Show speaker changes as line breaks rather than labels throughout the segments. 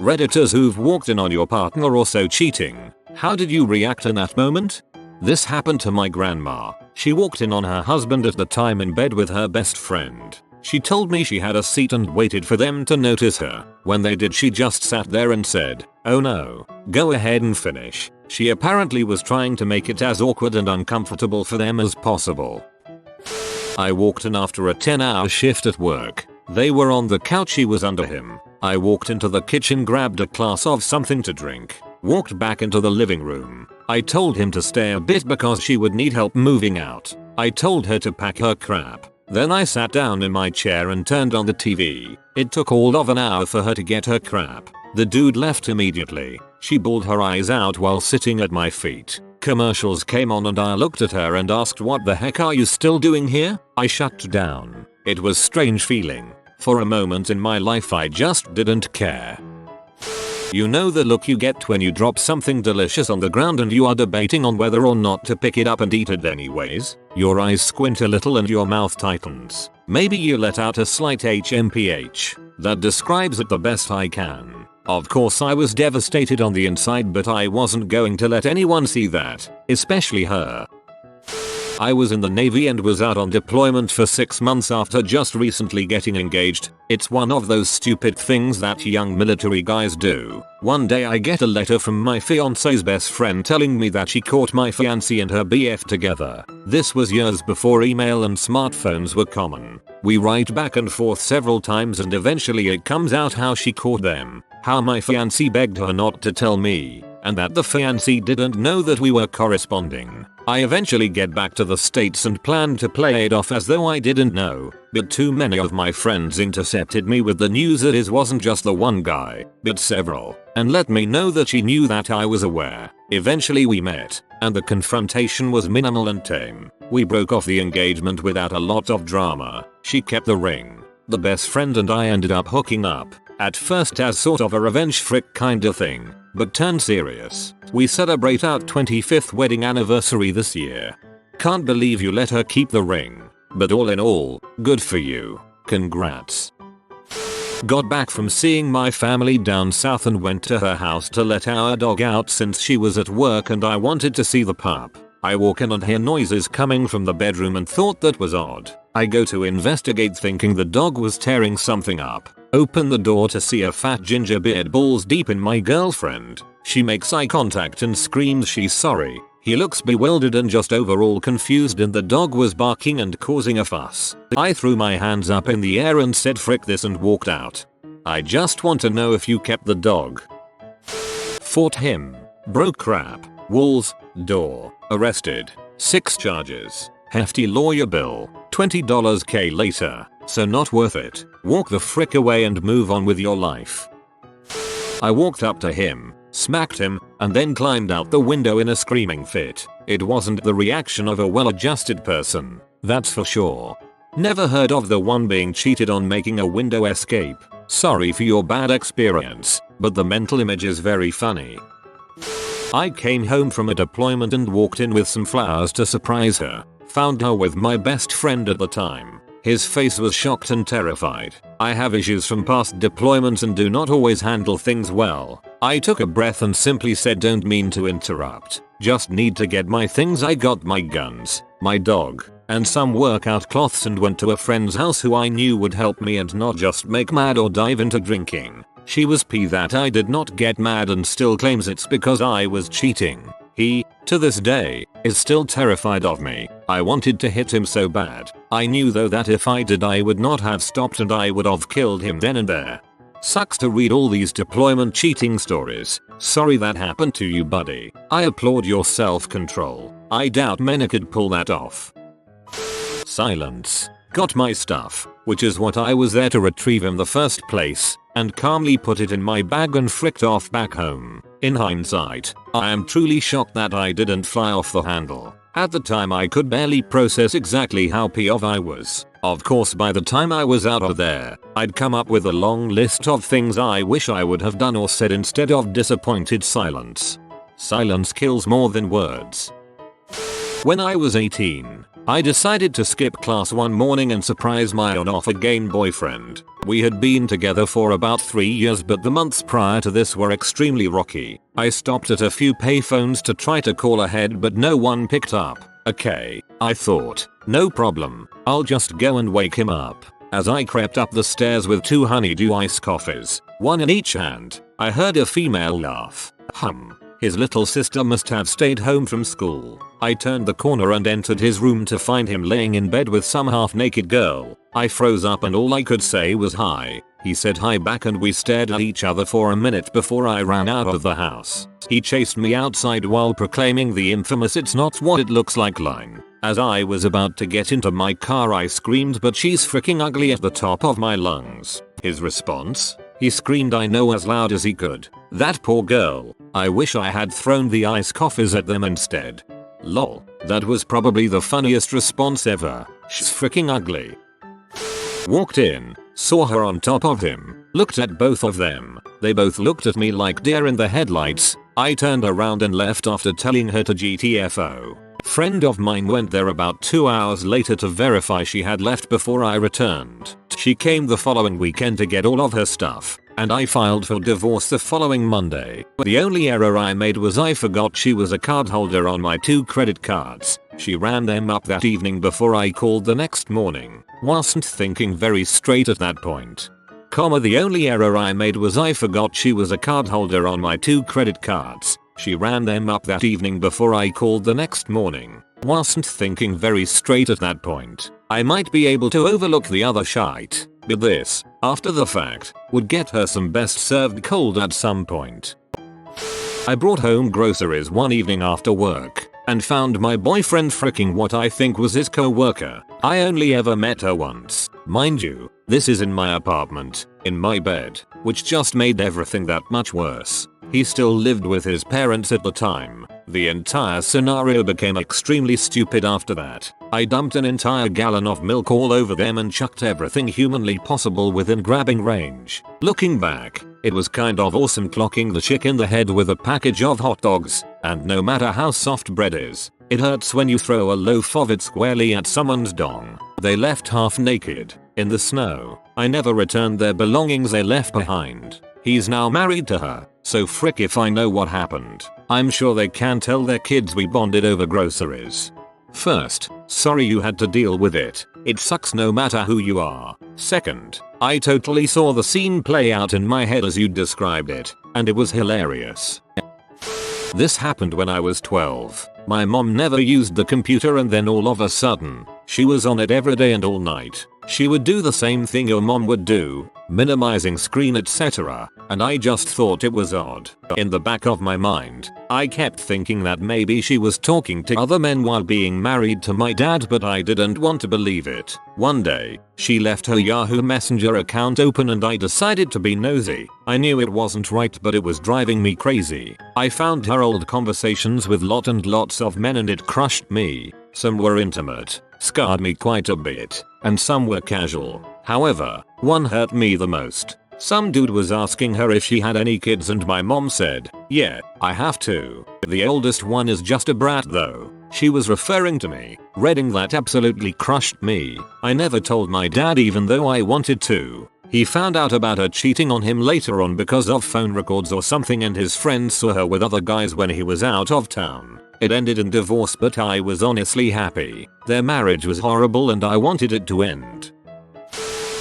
Redditors who've walked in on your partner also cheating. How did you react in that moment? This happened to my grandma. She walked in on her husband at the time in bed with her best friend. She told me she had a seat and waited for them to notice her. When they did, she just sat there and said, "Oh no, go ahead and finish." She apparently was trying to make it as awkward and uncomfortable for them as possible. I walked in after a 10-hour shift at work. They were on the couch, he was under him. I walked into the kitchen, grabbed a glass of something to drink, walked back into the living room. I told him to stay a bit because she would need help moving out. I told her to pack her crap. Then I sat down in my chair and turned on the TV. It took all of an hour for her to get her crap. The dude left immediately. She bawled her eyes out while sitting at my feet. Commercials came on and I looked at her and asked, "What the heck are you still doing here?" I shut down. It was strange feeling. For a moment in my life I just didn't care. You know the look you get when you drop something delicious on the ground and you are debating on whether or not to pick it up and eat it anyways? Your eyes squint a little and your mouth tightens. Maybe you let out a slight HMPH. That describes it the best I can. Of course I was devastated on the inside, but I wasn't going to let anyone see that, especially her. I was in the Navy and was out on deployment for 6 months after just recently getting engaged. It's one of those stupid things that young military guys do. One day I get a letter from my fiance's best friend telling me that she caught my fiancé and her BF together. This was years before email and smartphones were common. We write back and forth several times and eventually it comes out how she caught them, how my fiancé begged her not to tell me, and that the fiancé didn't know that we were corresponding. I eventually get back to the States and planned to play it off as though I didn't know, but too many of my friends intercepted me with the news that it wasn't just the one guy, but several, and let me know that she knew that I was aware. Eventually we met, and the confrontation was minimal and tame. We broke off the engagement without a lot of drama. She kept the ring. The best friend and I ended up hooking up, at first as sort of a revenge frick kinda thing, but turned serious. We celebrate our 25th wedding anniversary this year. Can't believe you let her keep the ring. But all in all, good for you. Congrats. Got back from seeing my family down south and went to her house to let our dog out since she was at work and I wanted to see the pup. I walk in and hear noises coming from the bedroom and thought that was odd. I go to investigate thinking the dog was tearing something up. Open the door to see a fat ginger beard balls deep in my girlfriend. She makes eye contact and screams she's sorry. He looks bewildered and just overall confused and the dog was barking and causing a fuss. I threw my hands up in the air and said frick this and walked out. I just want to know if you kept the dog. Fought him. Broke crap. Walls. Door. Arrested. 6 charges. Hefty lawyer bill. $20 K later. So not worth it. Walk the frick away and move on with your life. I walked up to him, smacked him, and then climbed out the window in a screaming fit. It wasn't the reaction of a well-adjusted person, that's for sure. Never heard of the one being cheated on making a window escape. Sorry for your bad experience, but the mental image is very funny. I came home from a deployment and walked in with some flowers to surprise her. Found her with my best friend at the time. His face was shocked and terrified. I have issues from past deployments and do not always handle things well. I took a breath and simply said, "Don't mean to interrupt. Just need to get my things." I got my guns, my dog, and some workout cloths and went to a friend's house who I knew would help me and not just make mad or dive into drinking. She was peeved that I did not get mad and still claims it's because I was cheating. He, to this day, is still terrified of me. I wanted to hit him so bad. I knew though that if I did I would not have stopped and I would have killed him then and there. Sucks to read all these deployment cheating stories. Sorry that happened to you, buddy. I applaud your self-control. I doubt many could pull that off. Silence. Got my stuff, which is what I was there to retrieve in the first place, and calmly put it in my bag and fricked off back home. In hindsight, I am truly shocked that I didn't fly off the handle. At the time I could barely process exactly how POV I was. Of course by the time I was out of there, I'd come up with a long list of things I wish I would have done or said instead of disappointed silence. Silence kills more than words. When I was 18, I decided to skip class one morning and surprise my on-off-again boyfriend. We had been together for about 3 years, but the months prior to this were extremely rocky. I stopped at a few payphones to try to call ahead, but no one picked up. Okay, I thought, no problem, I'll just go and wake him up. As I crept up the stairs with 2 honeydew iced coffees, one in each hand, I heard a female laugh. His little sister must have stayed home from school. I turned the corner and entered his room to find him laying in bed with some half-naked girl. I froze up and all I could say was hi. He said hi back and we stared at each other for a minute before I ran out of the house. He chased me outside while proclaiming the infamous "it's not what it looks like" line. As I was about to get into my car, I screamed, "But she's freaking ugly," at the top of my lungs. His response? He screamed "I know" as loud as he could. That poor girl. I wish I had thrown the iced coffees at them instead. Lol. That was probably the funniest response ever. She's freaking ugly. Walked in, saw her on top of him, looked at both of them. They both looked at me like deer in the headlights. I turned around and left after telling her to GTFO. Friend of mine went there about 2 hours later to verify she had left before I returned. She came the following weekend to get all of her stuff, and I filed for divorce the following Monday. The only error I made was I forgot she was a card holder on my 2 credit cards. She ran them up that evening before I called the next morning. Wasn't thinking very straight at that point. The only error I made was I forgot she was a card holder on my 2 credit cards. She ran them up that evening before I called the next morning. Wasn't thinking very straight at that point. I might be able to overlook the other shite, but this, after the fact, would get her some best served cold at some point. I brought home groceries one evening after work and found my boyfriend fricking what I think was his co-worker. I only ever met her once. Mind you, this is in my apartment, in my bed, which just made everything that much worse. He still lived with his parents at the time. The entire scenario became extremely stupid after that. I dumped an entire gallon of milk all over them and chucked everything humanly possible within grabbing range. Looking back, it was kind of awesome clocking the chick in the head with a package of hot dogs, and no matter how soft bread is, it hurts when you throw a loaf of it squarely at someone's dong. They left half naked, in the snow. I never returned their belongings they left behind. He's now married to her, so frick if I know what happened. I'm sure they can tell their kids we bonded over groceries. First, sorry you had to deal with it. It sucks no matter who you are. Second, I totally saw the scene play out in my head as you described it, and it was hilarious. This happened when I was 12. My mom never used the computer, and then all of a sudden, she was on it every day and all night. She would do the same thing your mom would do, minimizing screen etc, and I just thought it was odd. In the back of my mind, I kept thinking that maybe she was talking to other men while being married to my dad, but I didn't want to believe it. One day, she left her Yahoo Messenger account open and I decided to be nosy. I knew it wasn't right, but it was driving me crazy. I found her old conversations with lots of men and it crushed me. Some were intimate, scarred me quite a bit, and some were casual. However, one hurt me the most. Some dude was asking her if she had any kids and my mom said, "Yeah, I have 2. The oldest one is just a brat though." She was referring to me. Reading that absolutely crushed me. I never told my dad even though I wanted to. He found out about her cheating on him later on because of phone records or something, and his friends saw her with other guys when he was out of town. It ended in divorce, but I was honestly happy. Their marriage was horrible and I wanted it to end.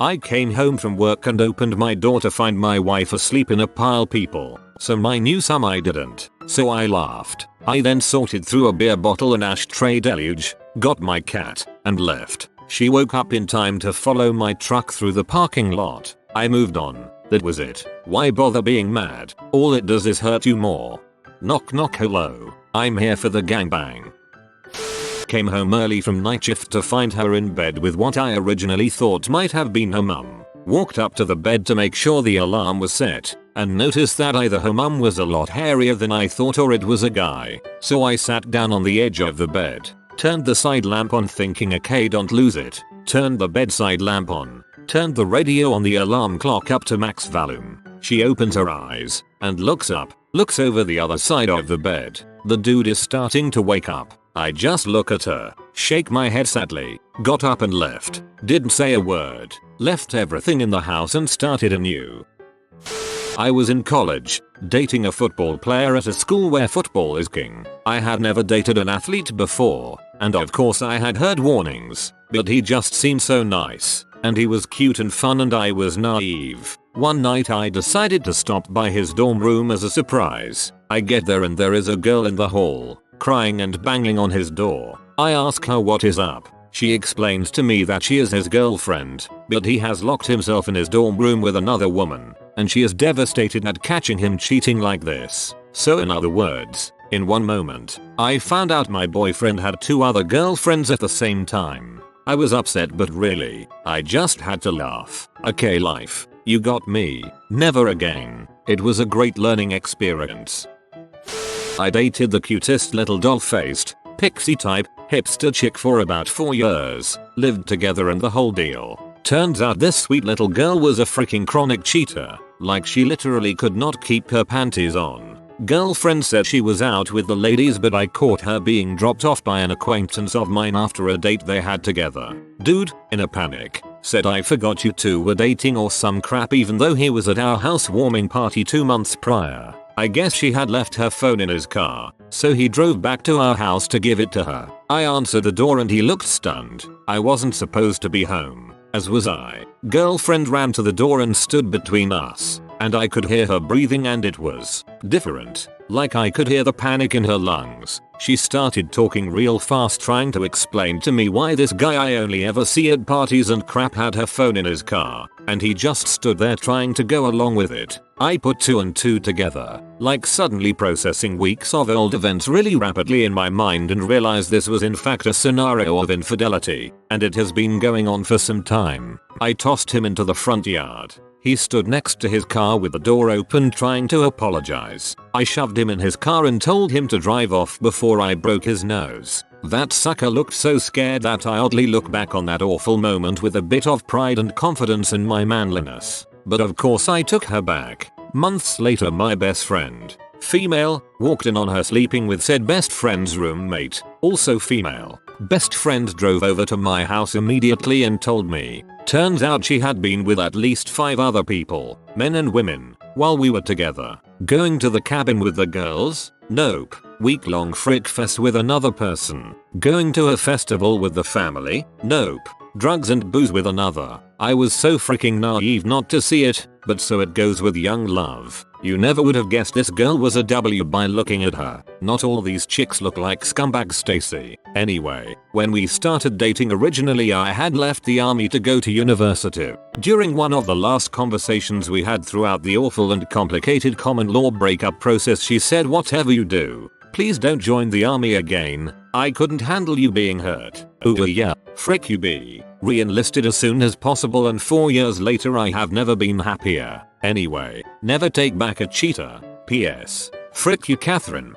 I came home from work and opened my door to find my wife asleep in a pile of people. Some I knew, some I didn't. So I laughed. I then sorted through a beer bottle and ashtray deluge, got my cat, and left. She woke up in time to follow my truck through the parking lot. I moved on. That was it. Why bother being mad? All it does is hurt you more. Knock knock, hello. I'm here for the gangbang. Came home early from night shift to find her in bed with what I originally thought might have been her mum. Walked up to the bed to make sure the alarm was set, and noticed that either her mum was a lot hairier than I thought or it was a guy. So I sat down on the edge of the bed, turned the side lamp on thinking okay don't lose it, turned the bedside lamp on, turned the radio on the alarm clock up to max volume. She opens her eyes, and looks up, looks over the other side of the bed. The dude is starting to wake up. I just look at her, shake my head sadly, got up and left. Didn't say a word. Left everything in the house and started anew. I was in college, dating a football player at a school where football is king. I had never dated an athlete before, and of course I had heard warnings, but he just seemed so nice, and he was cute and fun and I was naive. One night I decided to stop by his dorm room as a surprise. I get there and there is a girl in the hall, crying and banging on his door. I ask her what is up. She explains to me that she is his girlfriend, but he has locked himself in his dorm room with another woman, and she is devastated at catching him cheating like this. So in other words, in one moment, I found out my boyfriend had 2 other girlfriends at the same time. I was upset but really, I just had to laugh. Okay life, you got me. Never again. It was a great learning experience. I dated the cutest little doll-faced, pixie type, hipster chick for about 4 years, lived together and the whole deal. Turns out this sweet little girl was a freaking chronic cheater, like she literally could not keep her panties on. Girlfriend said she was out with the ladies but I caught her being dropped off by an acquaintance of mine after a date they had together. Dude, in a panic, said I forgot you two were dating or some crap even though he was at our housewarming party 2 months prior. I guess she had left her phone in his car, so he drove back to our house to give it to her. I answered the door and he looked stunned. I wasn't supposed to be home, as was I. Girlfriend ran to the door and stood between us, and I could hear her breathing and it was different, like I could hear the panic in her lungs. She started talking real fast trying to explain to me why this guy I only ever see at parties and crap had her phone in his car, and he just stood there trying to go along with it. I put 2 and 2 together, like suddenly processing weeks of old events really rapidly in my mind and realized this was in fact a scenario of infidelity, and it has been going on for some time. I tossed him into the front yard. He stood next to his car with the door open trying to apologize. I shoved him in his car and told him to drive off before I broke his nose. That sucker looked so scared that I oddly look back on that awful moment with a bit of pride and confidence in my manliness. But of course I took her back. Months later my best friend, female, walked in on her sleeping with said best friend's roommate, also female. Best friend drove over to my house immediately and told me. Turns out she had been with at least 5 other people, men and women, while we were together. Going to the cabin with the girls? Nope. Week-long frick fest with another person. Going to a festival with the family? Nope. Drugs and booze with another. I was so freaking naive not to see it, but so it goes with young love. You never would have guessed this girl was a W by looking at her. Not all these chicks look like scumbag Stacy. Anyway, when we started dating originally I had left the army to go to university. During one of the last conversations we had throughout the awful and complicated common law breakup process she said whatever you do, please don't join the army again. I couldn't handle you being hurt. Ooh yeah, frick you be. Re-enlisted as soon as possible and 4 years later I have never been happier. Anyway, never take back a cheater. P.S. Frick you Catherine.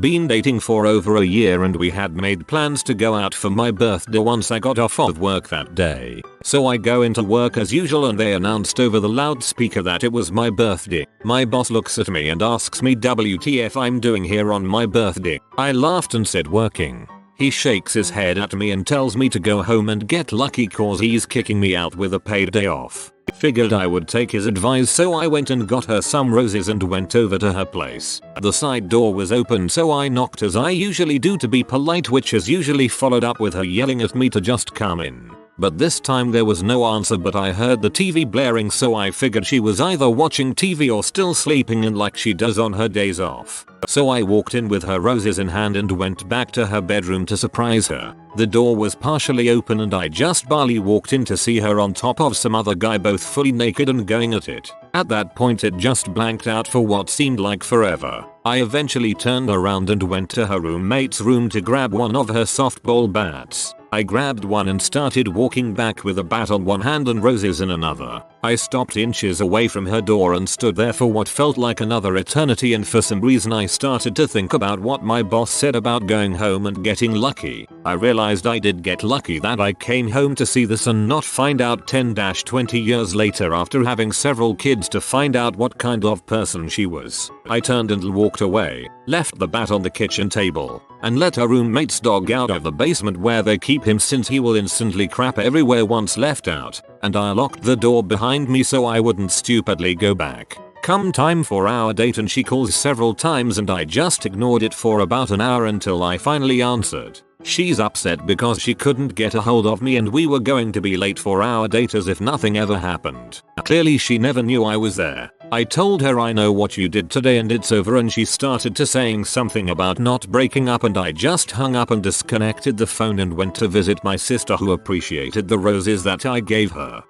Been dating for over a year and we had made plans to go out for my birthday once I got off of work that day. So I go into work as usual and they announced over the loudspeaker that it was my birthday. My boss looks at me and asks me WTF I'm doing here on my birthday. I laughed and said working. He shakes his head at me and tells me to go home and get lucky cause he's kicking me out with a paid day off. Figured I would take his advice so I went and got her some roses and went over to her place. The side door was open so I knocked as I usually do to be polite, which is usually followed up with her yelling at me to just come in. But this time there was no answer but I heard the TV blaring so I figured she was either watching TV or still sleeping in like she does on her days off. So I walked in with her roses in hand and went back to her bedroom to surprise her. The door was partially open and I just barely walked in to see her on top of some other guy both fully naked and going at it. At that point it just blanked out for what seemed like forever. I eventually turned around and went to her roommate's room to grab one of her softball bats. I grabbed one and started walking back with a bat on one hand and roses in another. I stopped inches away from her door and stood there for what felt like another eternity, and for some reason I started to think about what my boss said about going home and getting lucky. I realized I did get lucky that I came home to see the sun, not find out 10-20 years later after having several kids to find out what kind of person she was. I turned and walked away, left the bat on the kitchen table, and let her roommate's dog out of the basement where they keep him since he will instantly crap everywhere once left out, and I locked the door behind me so I wouldn't stupidly go back. Come time for our date and she calls several times and I just ignored it for about an hour until I finally answered. She's upset because she couldn't get a hold of me and we were going to be late for our date as if nothing ever happened. Clearly she never knew I was there. I told her I know what you did today and it's over, and she started to saying something about not breaking up, and I just hung up and disconnected the phone and went to visit my sister, who appreciated the roses that I gave her.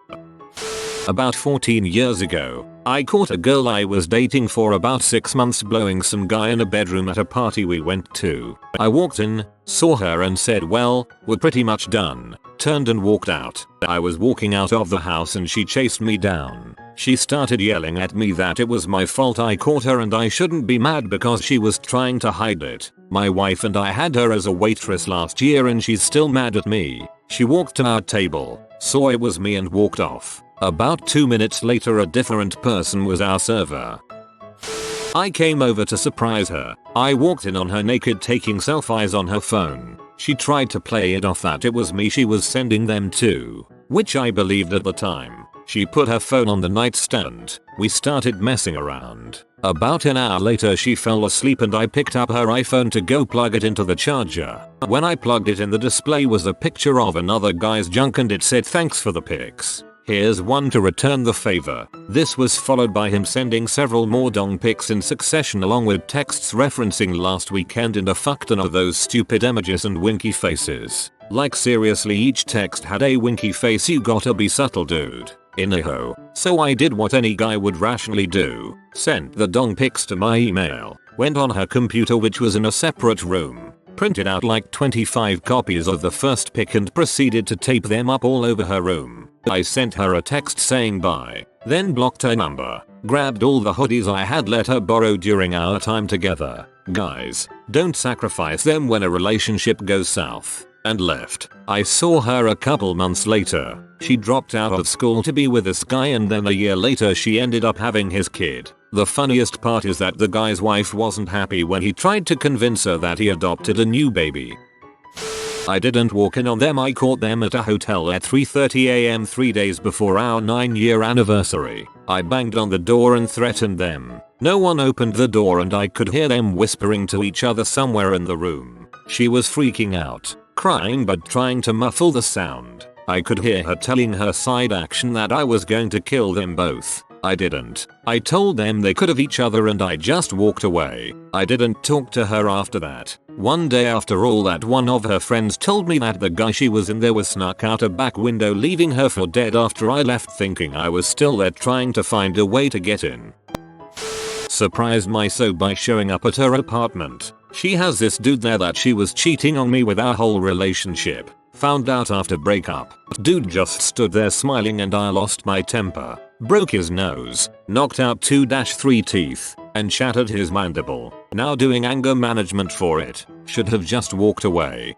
About 14 years ago, I caught a girl I was dating for about 6 months blowing some guy in a bedroom at a party we went to. I walked in, saw her and said, well, we're pretty much done. Turned and walked out. I was walking out of the house and she chased me down. She started yelling at me that it was my fault I caught her and I shouldn't be mad because she was trying to hide it. My wife and I had her as a waitress last year and she's still mad at me. She walked to our table, saw it was me and walked off. About 2 minutes later a different person was our server. I came over to surprise her. I walked in on her naked taking selfies on her phone. She tried to play it off that it was me she was sending them to, which I believed at the time. She put her phone on the nightstand. We started messing around. About an hour later she fell asleep and I picked up her iPhone to go plug it into the charger. When I plugged it in, the display was a picture of another guy's junk and it said, "Thanks for the pics. Here's one to return the favor." This was followed by him sending several more dong pics in succession along with texts referencing last weekend and a fuck ton of those stupid emojis and winky faces. Like seriously, each text had a winky face. You gotta be subtle, dude. Anyhow, so I did what any guy would rationally do. Sent the dong pics to my email. Went on her computer, which was in a separate room. Printed out like 25 copies of the first pic and proceeded to tape them up all over her room. I sent her a text saying bye, then blocked her number, grabbed all the hoodies I had let her borrow during our time together. Guys, don't sacrifice them when a relationship goes south. And left. I saw her a couple months later. She dropped out of school to be with this guy and then a year later she ended up having his kid. The funniest part is that the guy's wife wasn't happy when he tried to convince her that he adopted a new baby. I didn't walk in on them. I caught them at a hotel at 3:30 AM 3 days before our 9-year anniversary. I banged on the door and threatened them. No one opened the door and I could hear them whispering to each other somewhere in the room. She was freaking out, crying but trying to muffle the sound. I could hear her telling her side action that I was going to kill them both. I didn't. I told them they could have each other and I just walked away. I didn't talk to her after that. One day after all that, one of her friends told me that the guy she was in there was snuck out a back window, leaving her for dead after I left, thinking I was still there trying to find a way to get in. Surprised myself by showing up at her apartment. She has this dude there that she was cheating on me with our whole relationship. Found out after breakup. Dude just stood there smiling and I lost my temper. Broke his nose, knocked out 2-3 teeth, and shattered his mandible. Now doing anger management for it. Should have just walked away.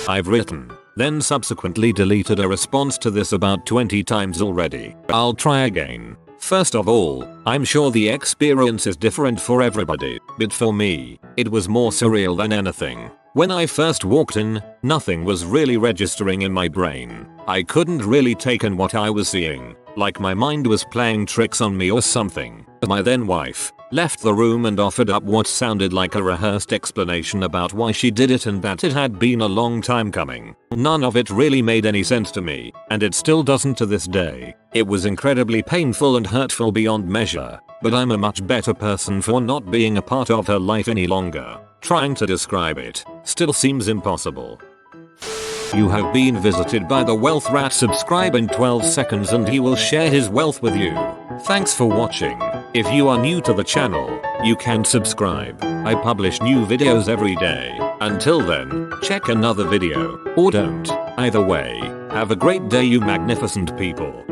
I've written, then subsequently deleted a response to this about 20 times already. I'll try again. First of all, I'm sure the experience is different for everybody, but for me, it was more surreal than anything. When I first walked in, nothing was really registering in my brain. I couldn't really take in what I was seeing, like my mind was playing tricks on me or something. My then wife left the room and offered up what sounded like a rehearsed explanation about why she did it and that it had been a long time coming. None of it really made any sense to me, and it still doesn't to this day. It was incredibly painful and hurtful beyond measure, but I'm a much better person for not being a part of her life any longer. Trying to describe it still seems impossible. You have been visited by the Wealth Rat. Subscribe in 12 seconds and he will share his wealth with you. Thanks for watching. If you are new to the channel, you can subscribe. I publish new videos every day. Until then, check another video, or don't. Either way, have a great day, you magnificent people.